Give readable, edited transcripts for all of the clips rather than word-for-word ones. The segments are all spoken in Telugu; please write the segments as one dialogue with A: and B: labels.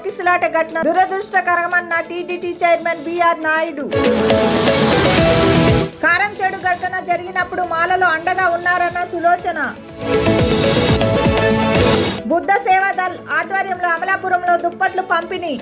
A: తొక్కిసలాట ఘటన దురదృష్టకరమన్న TTD chairman BR Naidu. Karamchedu ఘటన జరిగినప్పుడు మాలలో అండగా ఉన్నారన్న సులోచన. బుద్ధ సేవాదళ్ ఆధ్వర్యంలో అమలాపురంలో దుప్పట్లు పంపిణీ.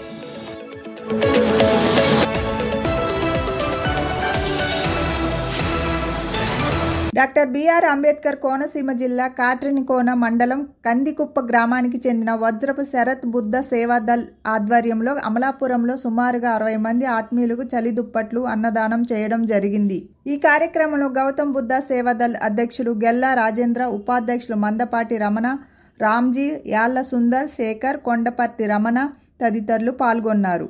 A: డాక్టర్ బిఆర్ అంబేద్కర్ కోనసీమ జిల్లా కాట్రేనికోన మండలం కందికుప్ప గ్రామానికి చెందిన వజ్రపు శరత్ బుద్ధ సేవాదళ్ ఆధ్వర్యంలో అమలాపురంలో సుమారుగా 60 మంది ఆత్మీయులకు చలి దుప్పట్లు అన్నదానం చేయడం జరిగింది. ఈ కార్యక్రమంలో గౌతమ్ బుద్ధ సేవాదళ్ అధ్యక్షులు గెల్లా రాజేంద్ర, ఉపాధ్యక్షులు మందపాటి రమణ, రామ్జీ, యాళ్ల సుందర్, శేఖర్, కొండపర్తి రమణ తదితరులు పాల్గొన్నారు.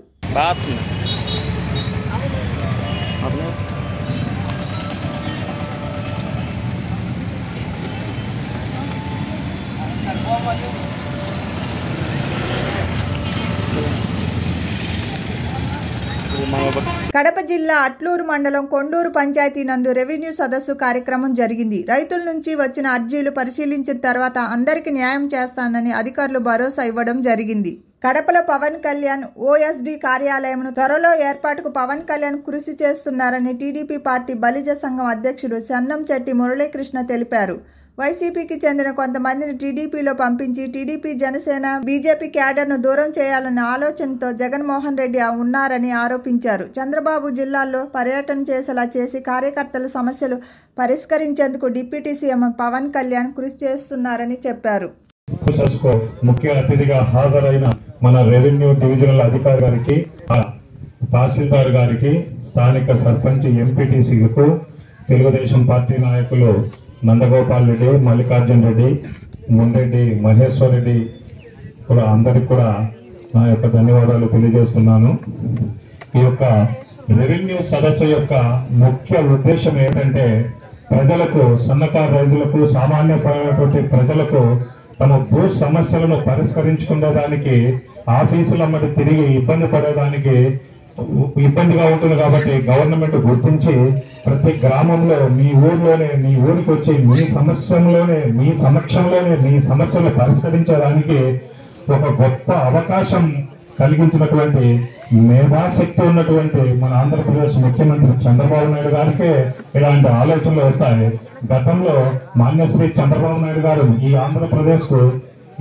A: కడప జిల్లా అట్లూరు మండలం కొండూరు పంచాయతీ నందు రెవెన్యూ సదస్సు కార్యక్రమం జరిగింది. రైతుల నుంచి వచ్చిన అర్జీలు పరిశీలించిన తర్వాత అందరికీ న్యాయం చేస్తానని అధికారులు భరోసా ఇవ్వడం జరిగింది. కడపలో పవన్ కళ్యాణ్ ఓఎస్డీ కార్యాలయంను త్వరలో ఏర్పాటుకు పవన్ కళ్యాణ్ కృషి చేస్తున్నారని టీడీపీ పార్టీ బలిజ సంఘం అధ్యక్షుడు చన్నంచెట్టి మురళీకృష్ణ తెలిపారు. వైసీపీకి చెందిన కొంతమందిని టీడీపీలో పంపించి టీడీపీ, జనసేన, బీజేపీ క్యాడర్ను దూరం చేయాలన్న ఆలోచనతో జగన్మోహన్ రెడ్డి ఉన్నారని ఆరోపించారు. చంద్రబాబు జిల్లాల్లో పర్యటన చేసేలా చేసి కార్యకర్తల సమస్యలు పరిష్కరించేందుకు డిప్యూటీ సీఎం పవన్ కళ్యాణ్ కృషి చేస్తున్నారని చెప్పారు.
B: ముఖ్య అతిథిగా హాజరైన మన రెవెన్యూ డివిజనల్ అధికారి గారికి, తహసీల్దార్ గారికి, స్థానిక సర్పంచ్, ఎంపీటీసీలకు, తెలుగుదేశం పార్టీ నాయకులు నందగోపాల్ రెడ్డి, మల్లికార్జున్ రెడ్డి, మున్రెడ్డి, మహేశ్వర్ రెడ్డి కూడా అందరికి కూడా నా యొక్క ధన్యవాదాలు తెలియజేస్తున్నాను. ఈ యొక్క రెవెన్యూ సదస్సు యొక్క ముఖ్య ఉద్దేశం ఏంటంటే ప్రజలకు, సన్నకారు రైతులకు, సామాన్యమైనటువంటి ప్రజలకు తమ భూ సమస్యలను పరిష్కరించుకునేదానికి ఆఫీసుల మధ్య తిరిగి ఇబ్బంది పడేదానికి ఇబ్బందిగా ఉంటుంది కాబట్టి గవర్నమెంట్ గుర్తించి ప్రతి గ్రామంలో మీ ఊర్లోనే, మీ ఊరికి వచ్చి మీ సమస్యలోనే, మీ సమక్షంలోనే మీ సమస్యలు పరిష్కరించడానికి ఒక గొప్ప అవకాశం కలిగించినటువంటి మేధాశక్తి ఉన్నటువంటి మన ఆంధ్రప్రదేశ్ ముఖ్యమంత్రి చంద్రబాబు నాయుడు గారికే ఇలాంటి ఆలోచనలు వస్తాయి. గతంలో మాన్యశ్రీ చంద్రబాబు నాయుడు గారు ఈ ఆంధ్రప్రదేశ్ కు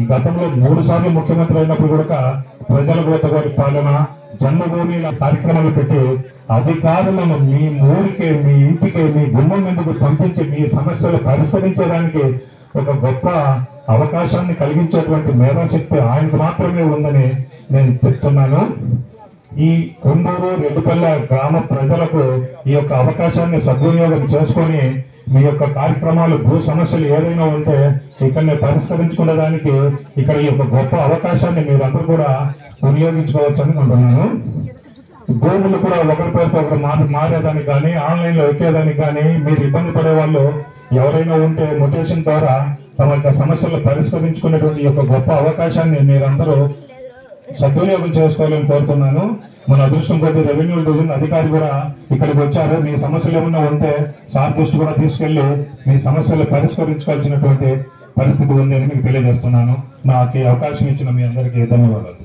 B: ఈ గతంలో 3 సార్లు ముఖ్యమంత్రి అయినప్పుడు కూడా ప్రజల గోతగోటి పాలన, జన్మభూమి కార్యక్రమాలు పెట్టి అధికారులను మీ ఊరికి, మీ ఇంటికి, మీ గుమ్మం ఎందుకు పంపించి మీ సమస్యలు పరిష్కరించడానికి ఒక గొప్ప అవకాశాన్ని కలిగించేటువంటి మేధాశక్తి ఆయనకు మాత్రమే ఉందని నేను చెప్తున్నాను. ఈ కొండూరు, రెడ్డిపల్లె గ్రామ ప్రజలకు ఈ యొక్క అవకాశాన్ని సద్వినియోగం చేసుకొని మీ యొక్క కార్యక్రమాలు, భూ సమస్యలు ఏదైనా ఉంటే ఇక్కడనే పరిష్కరించుకునేదానికి ఇక్కడ ఈ యొక్క గొప్ప అవకాశాన్ని మీరందరూ కూడా వినియోగించుకోవచ్చు అనుకుంటున్నాను. భూములు కూడా ఒకరి పేరుతో ఒకరు మారేదానికి కానీ, ఆన్లైన్ లో ఎక్కేదానికి కానీ మీరు ఇబ్బంది పడే వాళ్ళు ఎవరైనా ఉంటే మొటేషన్ ద్వారా తమ యొక్క సమస్యలు పరిష్కరించుకునేటువంటి యొక్క గొప్ప అవకాశాన్ని మీరందరూ సద్వినియోగం చేసుకోవాలని కోరుతున్నాను. మన అదృష్టం కొద్ది రెవెన్యూ డివిజన్ అధికారి కూడా ఇక్కడికి వచ్చారు. మీ సమస్యలు ఏమన్నా ఉంటే సార్ దృష్టి కూడా తీసుకెళ్లి మీ సమస్యలు పరిష్కరించుకోవాల్సినటువంటి పరిస్థితి ఉంది అని మీకు తెలియజేస్తున్నాను. నాకు ఈ అవకాశం ఇచ్చిన మీ అందరికీ ధన్యవాదాలు.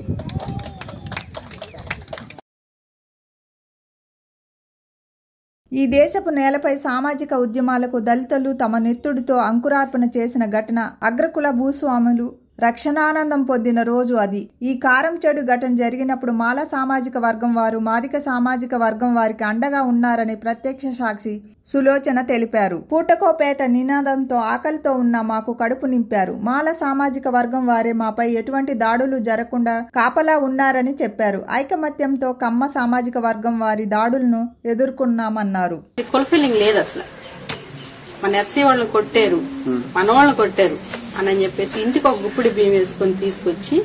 A: ఈ దేశపు నేలపై సామాజిక ఉద్యమాలకు దళితులు తమ నెత్తుడితో అంకురార్పణ చేసిన ఘటన అగ్రకుల భూస్వాములు రక్షణానందం పొందిన రోజు అది. ఈ కారంచేడు ఘటన జరిగినప్పుడు మాల సామాజిక వర్గం వారు మాదిక సామాజిక వర్గం వారికి అండగా ఉన్నారని ప్రత్యక్ష సాక్షి సులోచన తెలిపారు. పూటకోపేట నినాదంతో ఆకలితో ఉన్న మాకు కడుపు నింపారు. మాల సామాజిక వర్గం వారే మాపై ఎటువంటి దాడులు జరగకుండా కాపలా ఉన్నారని చెప్పారు. ఐకమత్యంతో కమ్మ సామాజిక వర్గం వారి దాడులను ఎదుర్కొన్నామన్నారు.
C: మన ఎస్సీ వాళ్ళని కొట్టారు, మన వాళ్ళని కొట్టారు అని చెప్పేసి ఇంటికి ఒక గుప్పిడి బియ్యం వేసుకొని తీసుకొచ్చి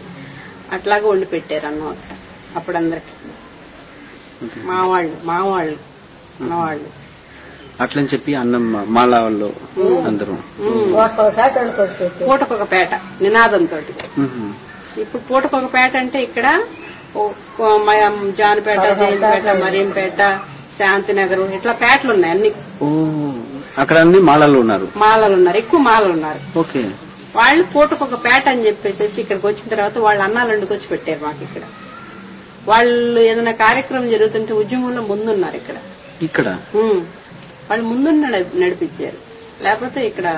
C: అట్లాగే వండి పెట్టారు అన్నం అక్కడ. అప్పుడు అందరికి మా వాళ్ళు
D: అట్లని చెప్పి అన్నం మాలా వాళ్ళు అందరూ
C: పూటకొక పేట నినాదంతో. ఇప్పుడు పూటకొక పేట అంటే ఇక్కడ జానిపేట, జయంతిపేట, మరీంపేట, శాంతినగర్ ఇట్లా పేటలు ఉన్నాయి అన్ని.
D: అక్కడ అన్ని మాలలు ఉన్నారు,
C: ఎక్కువ మాలలు ఉన్నారు.
D: ఓకే.
C: వాళ్ళు పూటకొక పేట అని చెప్పేసి ఇక్కడికి వచ్చిన తర్వాత వాళ్ళు అన్నాలు వండుకొచ్చి పెట్టారు మాకు ఇక్కడ. వాళ్ళు ఏదైనా కార్యక్రమం జరుగుతుంటే ఉద్యమంలో ముందున్నారు ఇక్కడ వాళ్ళు ముందు నడిపించారు. లేకపోతే ఇక్కడ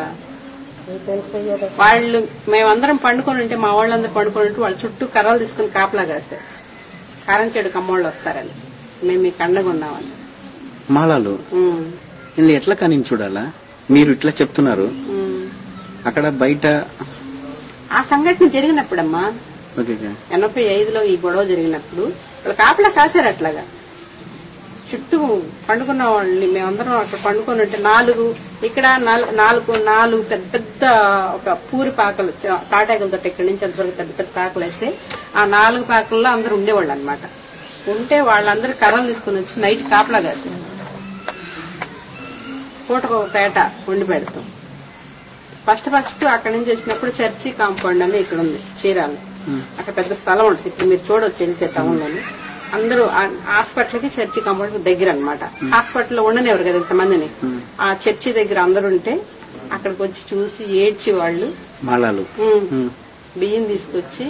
C: వాళ్ళు మేమందరం పండుకొని ఉంటే మా వాళ్ళందరూ పండుకొని ఉంటే వాళ్ళ చుట్టూ కర్రలు తీసుకుని కాపలా కాస్తారు. కారం చెడు కమ్మోళ్ళు వస్తారని మేము మీకు అండగా ఉన్నామని.
D: మాలాలు ఎట్లా కానీ చూడాలా? మీరు ఇట్లా చెప్తున్నారు. అక్కడ బయట
C: ఆ సంఘటన జరిగినప్పుడమ్మా 85లో ఈ గొడవ జరిగినప్పుడు వాళ్ళు కాపలా కాశారు. అట్లాగా చుట్టూ పండుకున్న వాళ్ళని మేమందరం అక్కడ పండుకొని ఉంటే 4 ఇక్కడ 4 పెద్ద పెద్ద ఒక పూరి పాకలు తాటాకులతో ఇక్కడి నుంచి అంతవరకు పెద్ద పెద్ద పాకలు వేస్తే ఆ 4 పాకల్లో అందరూ ఉండేవాళ్ళు అనమాట. ఉంటే వాళ్ళందరూ కర్రలు తీసుకుని వచ్చి నైట్ కాపలా కాశారు. పూటకు ఒక పేట వండి పెడతాం. ఫస్ట్ అక్కడి నుంచి వచ్చినప్పుడు చర్చి కాంపౌండ్ అని ఇక్కడ ఉంది చీరాలు. అక్కడ పెద్ద స్థలం ఉంటుంది. ఇప్పుడు మీరు చూడొచ్చు వెళ్తే టౌన్ లోని. అందరూ హాస్పిటల్ కి చర్చి కాంపౌండ్ దగ్గర అనమాట. హాస్పిటల్లో ఉండనివ్వరు కదా ఇంతమందిని. ఆ చర్చి దగ్గర అందరు ఉంటే అక్కడికి వచ్చి చూసి ఏడ్చి వాళ్ళు బియ్యం తీసుకొచ్చి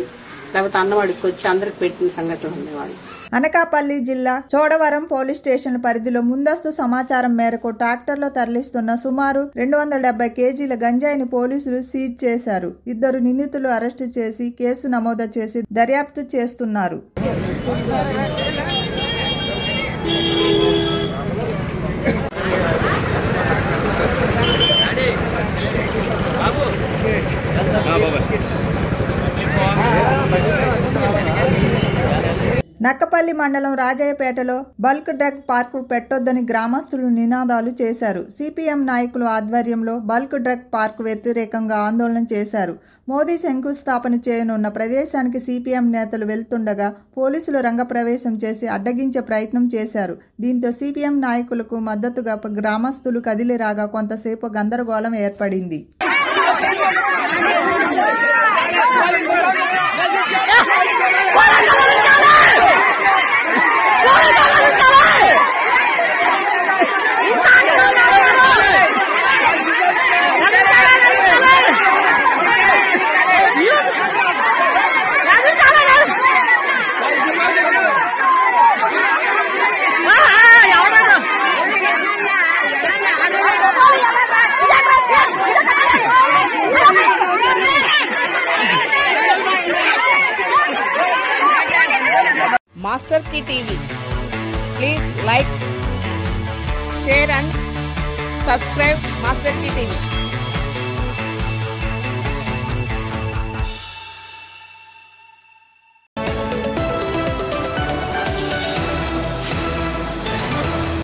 C: లేకపోతే అన్నం అడుక్కొచ్చి అందరికి పెట్టిన సంఘటనలు ఉండేవాళ్ళు.
A: అనకాపల్లి జిల్లా చోడవరం పోలీస్ స్టేషన్ పరిధిలో ముందస్తు సమాచారం మేరకు ట్రాక్టర్లో తరలిస్తున్న సుమారు 270 కేజీల గంజాయిని పోలీసులు సీజ్ చేశారు. 2 నిందితులు అరెస్టు చేసి కేసు నమోదు చేసి దర్యాప్తు చేస్తున్నారు. నక్కపల్లి మండలం రాజయ్యపేటలో బల్క్ డ్రగ్ పార్కు పెట్టొద్దని గ్రామస్తులు నినాదాలు చేశారు. సిపిఎం నాయకుల ఆధ్వర్యంలో బల్క్ డ్రగ్ పార్కు వ్యతిరేకంగా ఆందోళన చేశారు. మోదీ శంకుస్థాపన చేయనున్న ప్రదేశానికి సిపిఎం నేతలు వెళ్తుండగా పోలీసులు రంగప్రవేశం చేసి అడ్డగించే ప్రయత్నం చేశారు. దీంతో సిపిఎం నాయకులకు మద్దతుగా గ్రామస్తులు కదిలి రాగా కొంతసేపు గందరగోళం ఏర్పడింది.
E: Master Key TV. Please like, share and subscribe Master Key TV.